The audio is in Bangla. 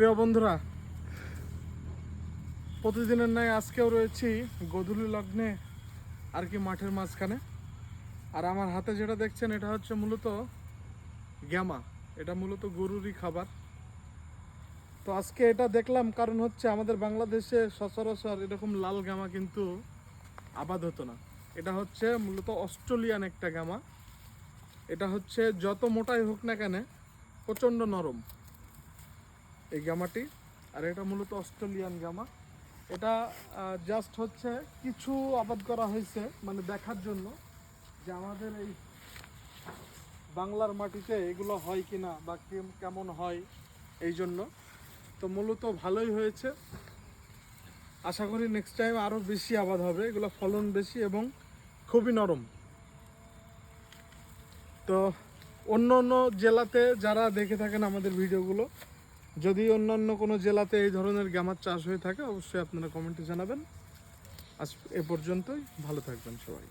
প্রিয় বন্ধুরা, প্রতিদিনের ন্যায় আজকেও রয়েছি গোধূলি লগ্নে আর কি মাঠের মাঝখানে। আর আমার হাতে যেটা দেখছেন এটা হচ্ছে মূলত গ্যামা। এটা মূলত গরুরই খাবার। তো আজকে এটা দেখলাম কারণ হচ্ছে আমাদের বাংলাদেশে সচরাচর এরকম লাল গ্যামা কিন্তু আবাদ হতো না। এটা হচ্ছে মূলত অস্ট্রেলিয়ান একটা গ্যামা। এটা হচ্ছে যত মোটাই হোক না কেন প্রচণ্ড নরম এই গামাটি। আর এটা মূলত অস্ট্রেলিয়ান গামা। এটা জাস্ট হচ্ছে কিছু আবাদ করা হয়েছে মানে দেখার জন্য যে আমাদের এই বাংলার মাটিতে এগুলো হয় কিনা বা কেমন হয় এই জন্য। তো মূলত ভালোই হয়েছে, আশা করি নেক্সট টাইম আরও বেশি আবাদ হবে। এগুলো ফলন বেশি এবং খুবই নরম। তো অন্য অন্য জেলাতে যারা দেখে থাকেন আমাদের ভিডিওগুলো, যদি অন্যান্য কোনো জেলাতে এই ধরনের গামার চাষ হয়ে থাকে অবশ্যই আপনারা কমেন্টে জানাবেন। আজ এ পর্যন্তই, ভালো থাকবেন সবাই।